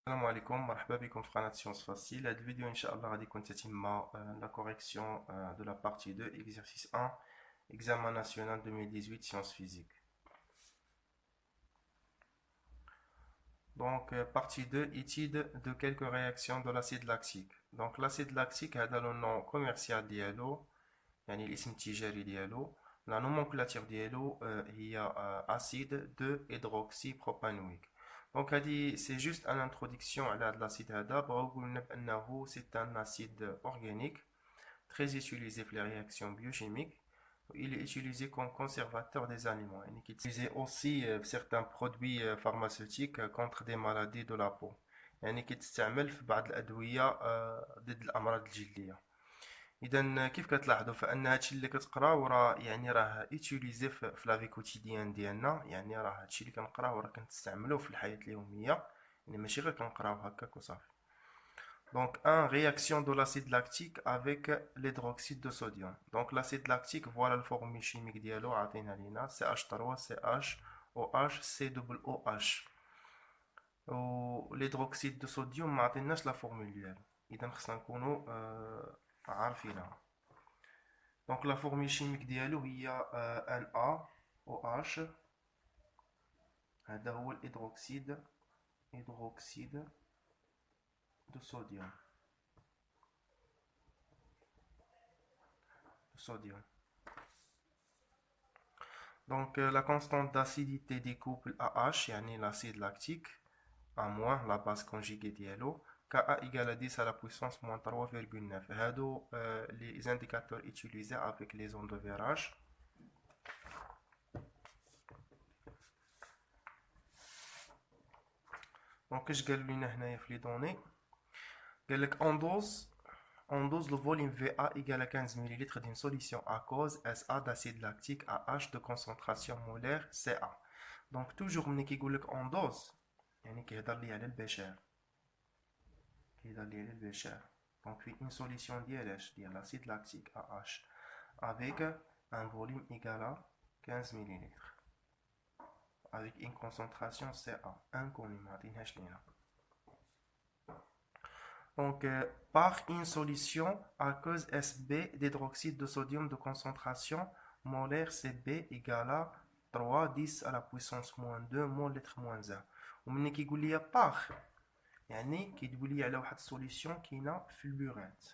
السلام عليكم مرحبا بكم في قناة سيونس فاسيل. هذا الفيديو إن شاء الله غادي يكون تتم la correction de la partie 2 exercice 1 examen national 2018 sciences physiques. Donc partie 2 étude de quelques réactions de l'acide lactique. Donc l'acide lactique هذا le nom commercial ديالو يعني الاسم التجاري ديالو. La nomenclature ديالو هي acide 2 hydroxypropanoïque. Donc c'est juste une introduction à l'acide هذا. C'est un acide organique très utilisé pour les réactions biochimiques. Il est utilisé comme conservateur des aliments. Il est utilisé aussi certains produits pharmaceutiques contre des maladies de la peau. يعني كيتستعمل في بعض الأدوية ضد الأمراض الجلدية. اذا كيف كتلاحظوا فان هادشي اللي كتقراو راه يوتيليزي في لافي كوتيديان ديالنا، يعني راه هادشي اللي كنقراو راه كنستعملوه في الحياه اليوميه، يعني ماشي غير كنقراو هكاك وصافي. Donc, un réaction de l'acide lactique avec l'hydroxyde de sodium. Donc, l'acide lactique, voilà la formule chimique ديالو عطينا لينا CH3 CHOH COOH. والهيدروكسيد دو صوديوم ما عطيناش لا فورمول ديالو، اذا خصنا نكونوا عارفينها. Donc la formule chimique ديالو هي NaOH. هذا هو الهيدروكسيد de sodium. Donc la constante d'acidité des couples AH يعني l'acide lactique à moins la base conjuguée ديالو Ka égale à 10 à la puissance moins 3,9. هادو les indicateurs utilisés avec les ondes de virage. Donc اش قالوا لنا هنايا في لي دوني؟ قال لك en dose le volume VA égale à 15 ml d'une solution aqueuse SA d'acide lactique AH de concentration molaire CA. Donc toujours ملي كيقول لك en dose يعني كيهضر لي على البشر، Donc une solution ديال l'acide lactique AH avec un volume égal à 15 ml avec une concentration CA inconnue ما عطيناش لينا. Donc, par une solution aqueuse SB d'hydroxyde de sodium de concentration molaire CB égale à 3 10 à la puissance moins 2 mol litre moins 1. ومني كيقول لي par يعني كيدوي لي على واحد السوليسيون كاينه في البورات.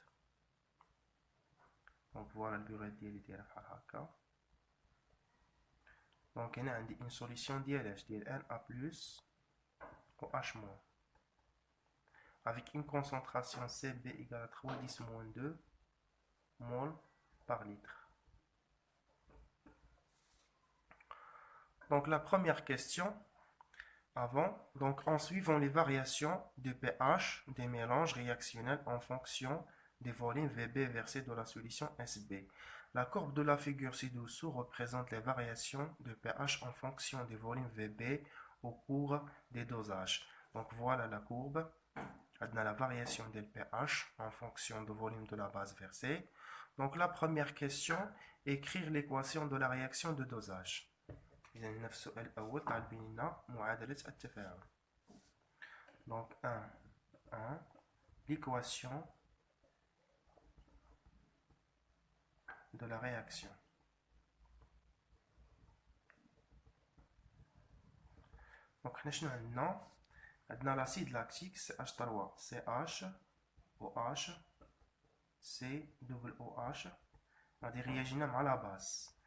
دونك فوالا البورات ديالي دايره بحال هكا. دونك هنا عندي une solution ديال Na plus و H moins avec une concentration CB égale à 3,10-2 mol par litre. Donc la première question, donc en suivant les variations du pH des mélanges réactionnels en fonction des volumes VB versés dans la solution SB. La courbe de la figure ci-dessous représente les variations de pH en fonction des volumes VB au cours des dosages. Donc voilà la courbe. On a la variation del pH en fonction du volume de la base versée. Donc la première question, écrire l'équation de la réaction de dosage. Donc 1, l'équation de la réaction. Donc nous avons l'acide lactique CH3 CH OH COOH غادي رياجينا مع لا باز.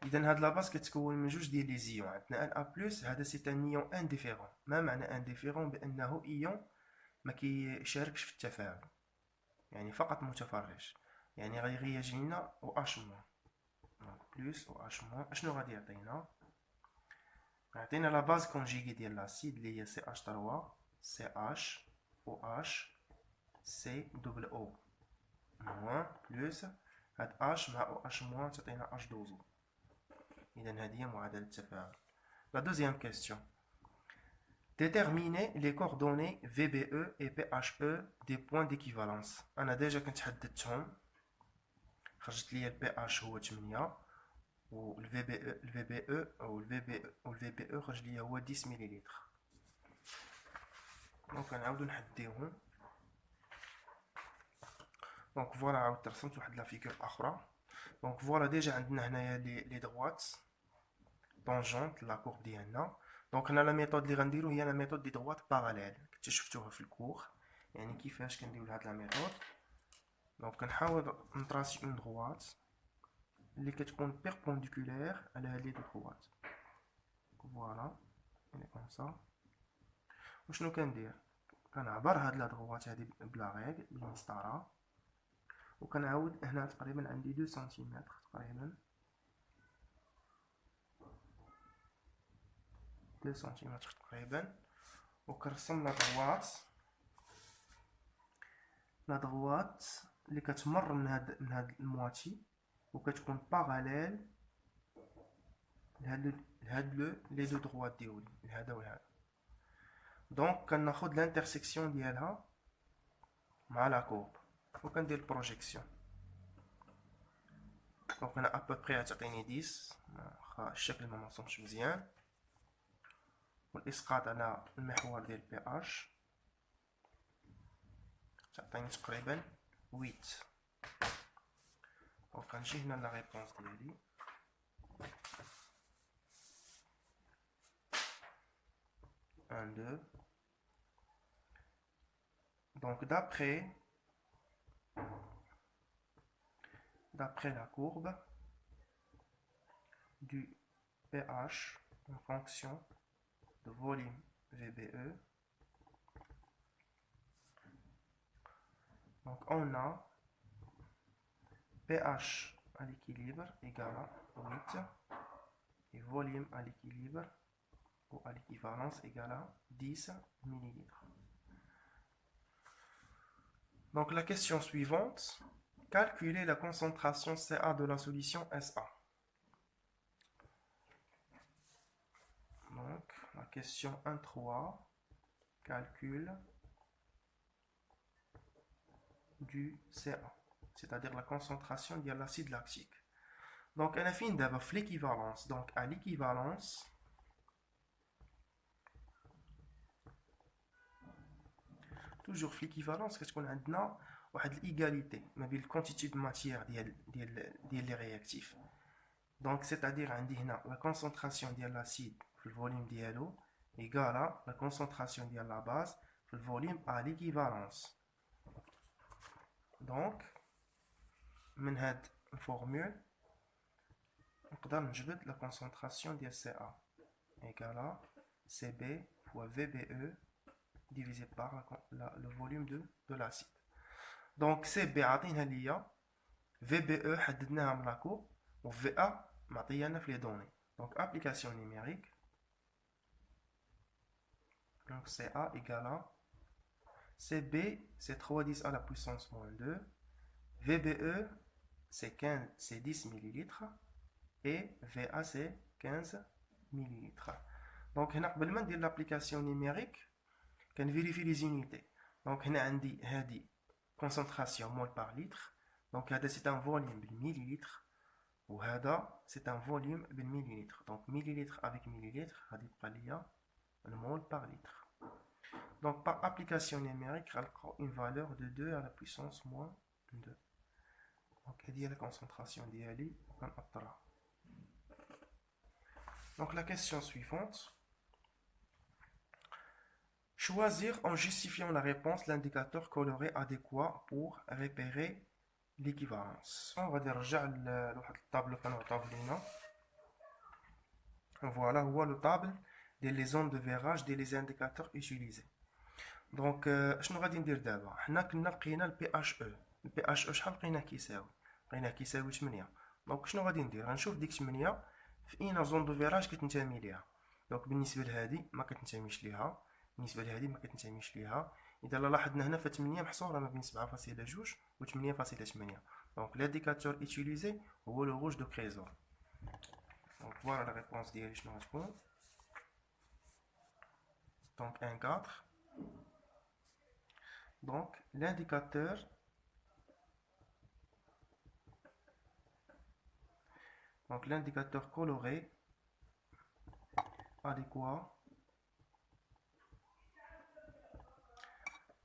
اذا هاد لا باز كتكون من جوج ديال لي زيون. عندنا ان بلس، هذا سي ان ايون انديفيرون. ما معنى انديفيرون؟ بانه ايون ما كيشاركش في التفاعل، يعني فقط متفرج، يعني غادي يرياجي لنا او اش موان. دونك بلس او اش موان اشنو غادي يعطينا؟ يعطينا لا باز كونجيغي ديال لاسيد اللي هي CH3 CHOH COO موان بلس هاد H مع OH موان تعطينا H2O. إذا هذه هي معادلة التفاعل. La deuxième question. Déterminer les coordonnées VBE et PHE des points d'équivalence. أنا ديجا كنت حددتهم، خرجت لي الPH هو 8 والVBE خرج لي هو 10 مليلتر. دونك نعاودو نحديوهم. دونك فوالا عاودت رسمت واحد لا فيغور اخرى. دونك فوالا ديجا عندنا هنايا لي دغوات طونجونت لا كورب ديالنا. دونك هنا لا ميثود اللي غنديرو هي لا ميثود دي دغوات باراليل، كنتو شفتوها في الكور يعني كيفاش كنديرو هاد لا ميثود. دونك كنحاول نطراسي اون دغوات اللي كتكون بيربونديكولير على هاد لي دو دغوات. فوالا يعني كوم سا. وشنو كندير؟ كنعبر هاد لا دغوات هادي بلا ريغ بالمسطره، وكنعاود هنا تقريبا عندي 2 سنتيمتر تقريبا 2 سنتيمتر تقريبا، وكنرسم لا دغوات اللي كتمر من هاد المواتي وكتكون باراليل لهاد لي دو دغوات ديالي لهذا وهذا. دونك كناخد لانترسيكسيون ديالها مع لا كورب وكندير البروجيكسيون. دونك هنا ابوبري غتعطيني 10 واخا الشكل ما مرسومش مزيان. والاسقاط على المحور ديال بي اش تعطيني تقريبا 8. دونك كنجي هنا لا ريبونس ديالي. Un, deux. Donc d'après la courbe du pH en fonction de volume VBE, donc on a pH à l'équilibre égale à 8 et volume à l'équilibre ou à l'équivalence égale à 10 ml. Donc la question suivante, calculer la concentration Ca de la solution SA. Donc la question 1.3, calcul du Ca, c'est-à-dire la concentration de l'acide lactique. Donc on a fini d'abord l'équivalence. Donc à l'équivalence, toujours في l'équivalence كتكون عندنا واحد الégalité ما بين الكونتيتي de matière ديال les réactifs. Donc c'est-à-dire عندي هنا la concentration ديال l'acide في الفوليوم ديالو égale à la concentration ديال la base في الفوليوم à l'équivalence. Donc من هاد الفورمول نقدر نجبد la concentration ديال CA égale à CB fois VBE divisé par le volume de l'acide. Donc CB عطينا ليا VBE حددناها من لاكور و VA معطيانا في لي دوني. Donc application numérique. Donc CA égale à CB c'est 310 à la puissance moins 2, VBE c'est 10 ml et VA c'est 15 ml. Donc هنا قبل ما ندير l'application numérique كنفيريفي لي زونيتي. دونك هنا عندي هادي concentration mol par litre. Donc هذا c'est un volume بالمليلتر وهذا c'est un volume بالمليلتر. Donc millilitre avec millilitre غادي يبقى ليا المول par litre. Donc par application numérique غنلقاو une valeur de 2 à la puissance moins 2. Donc هذه هي la concentration ديالي غنأطرها. Donc la question suivante. Choisir en justifiant la réponse l'indicateur coloré adéquat pour repérer l'équivalence. On va نرجع لواحد الطابلو كانوا عطاوه لينا. Voilà هو le table ديال les zones de virage ديال les indicateurs utilisés. Donc شنو غادي ندير دابا؟ حنا كنا لقينا البي اش او. البي اش او شحال لقيناه كيساوي؟ لقيناه كيساوي 8. دونك شنو غادي ندير؟ غنشوف ديك 8 في اين زون دو فيراج كتنتمي ليها. دونك بالنسبه لهادي ما كتنتميش ليها، بالنسبه لهذه ما كتنتميش ليها. اذا لاحظنا هنا ف 8 محصوره ما بين 7.2 و 8.8. دونك l'indicateur utilisé هو لو روج دو كريزور. دونك فوالا لا ريبونس ديالي شنو غتكون. دونك 1.4. دونك l'indicateur coloré adéquat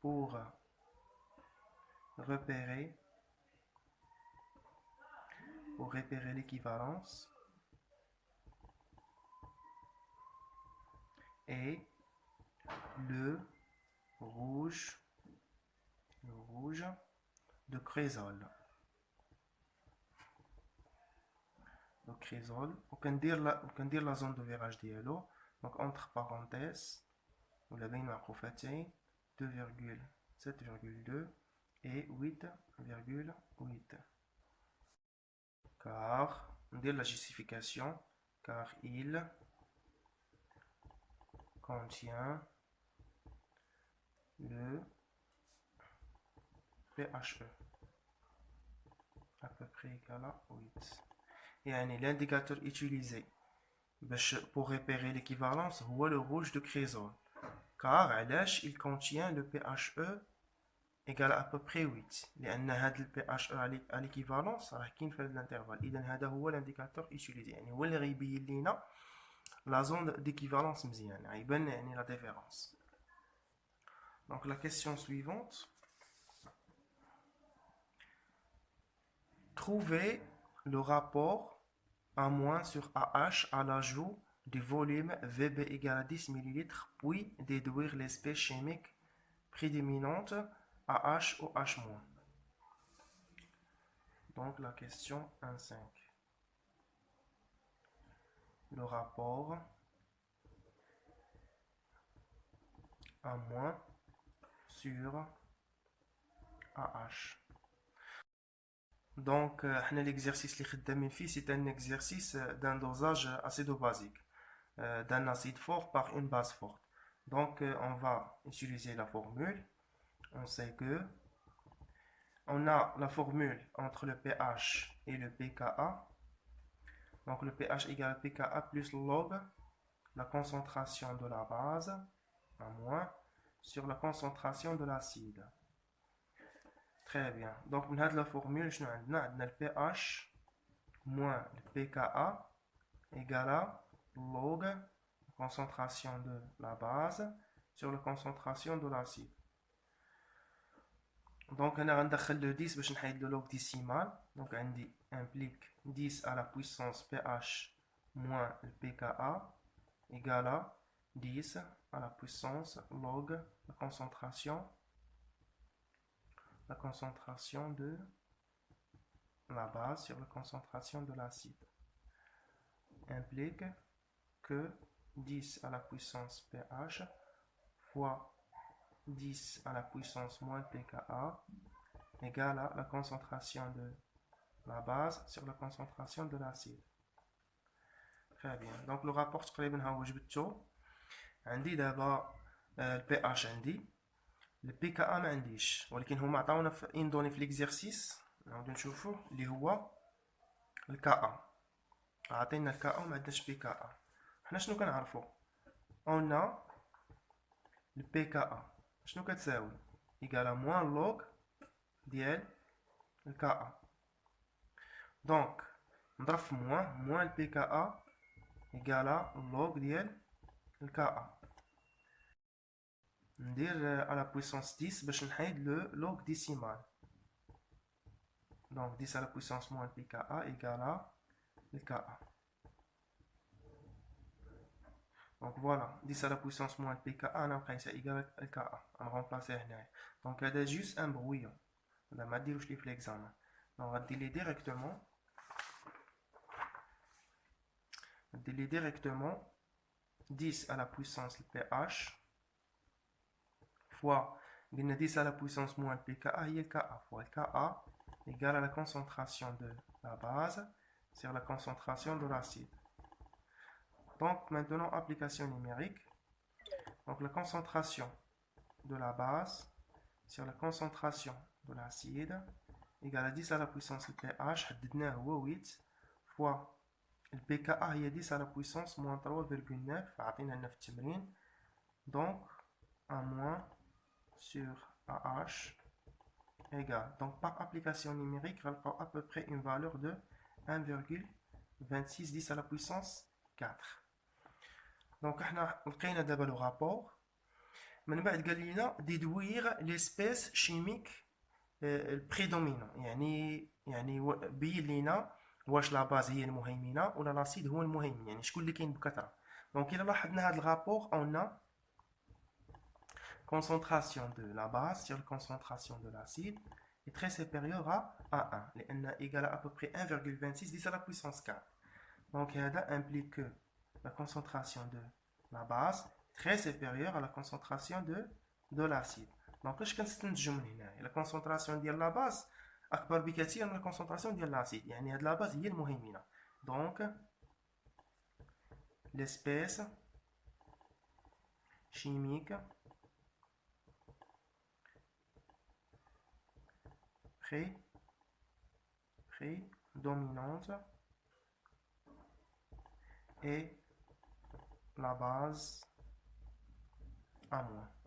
pour repérer l'équivalence et le rouge de chrysol. On peut dire la zone de virage ديالو. Donc entre parenthèses, ولا بين معقوفتين 2,7,2 et 8,8. Car, on dit la justification, car il contient le PHE à peu près égal à 8. Et l'indicateur utilisé pour repérer l'équivalence est le rouge de chrysol. Car il contient le PHE égal à peu près 8. لأن هذا ال PHE à l'équivalence راه كاين في هذا l'intervalle. إذا هذا هو l'indicateur utilisé. يعني هو اللي غيبين لنا la zone d'équivalence مزيان. غيبان يعني la différence. Donc la question suivante. Trouvez le rapport A- sur AH à l'ajout du volume VB égale à 10 ml, puis déduire l'espèce chimique prédominante AH ou H-. Donc la question 1.5. Le rapport A- sur AH. Donc, l'exercice c'est un exercice d'un dosage acido-basique, d'un acide fort par une base forte. Donc, on va utiliser la formule. On sait que on a la formule entre le pH et le pKa. Donc, le pH égale pKa plus log la concentration de la base, à moins, sur la concentration de l'acide. Très bien. Donc, on a la formule, on a le pH moins le pKa égale à log la concentration de la base sur la concentration de l'acide. Donc, on a le 10 باش نحيد le log décimal. Donc, on implique 10 à la puissance pH moins le pKa égale à 10 à la puissance log la concentration de la base sur la concentration de l'acide. Implique que 10 à la puissance pH fois 10 à la puissance moins pKa égale à la concentration de la base sur la concentration de l'acide. Très bien. Donc le rapport تقريبا ها هو جبدته. عندي دابا الPH عندي. Le pKa ما عنديش ولكن هما عطاونا في ان دوني في ليكزيرسيس نعاودو نشوفو اللي هو الكا. عطينا الكا وما عندناش pKa. حنا شنو كنعرفو؟ on a le pKa شنو كتساوي؟ إيكالا موان لوغ ديال الكا. دونك نضرب في موان البيكا إيكالا لوغ ديال الكا. ندير على بويسونس 10 باش نحيد لو لوغ ديسيمال. دونك 10 على بويسونس موان بيكا إيكالا الكا. Donc voilà, 10 à la puissance moins de pKa, on a pris ça égal à Ka. On remplace هنا. Donc il y a juste un brouillon. On va dire que je l'ai l'examen. On va délier directement. 10 à la puissance pH fois 10 à la puissance moins pKa et Ka fois Ka égale à la concentration de la base sur la concentration de l'acide. Donc maintenant application numérique. Donc la concentration de la base sur la concentration de l'acide égale à 10 à la puissance pH حددناه هو 8 fois le pKa هي 10 à la puissance moins 3,9 عطينا لنا في التمرين. Donc A moins sur AH égale. Donc par application numérique on va à peu près une valeur de 1,26 10 à la puissance 4. Donc on a le rapport. من بعد قال لنا déduire l'espèce chimique البريدومينون، يعني بين لينا واش لا باز هي المهيمنه ولا لاسيد هو المهيمن، يعني شكون اللي كاين بكثره. دونك الا لاحظنا هذا الرابور اون concentration de la base sur la concentration de l'acide est très supérieure à 1 لان égale à peu près 1,26 10 à la puissance 4. Donc ça implique que la concentration de la base est très supérieure à la concentration de l'acide. Donc اش كنستنتجوا من هنا؟ la concentration ديال la base اكبر بكثير من la concentration ديال l'acide، يعني هاد la base هي المهيمنه. Donc l'espèce chimique prédominante est la base A-.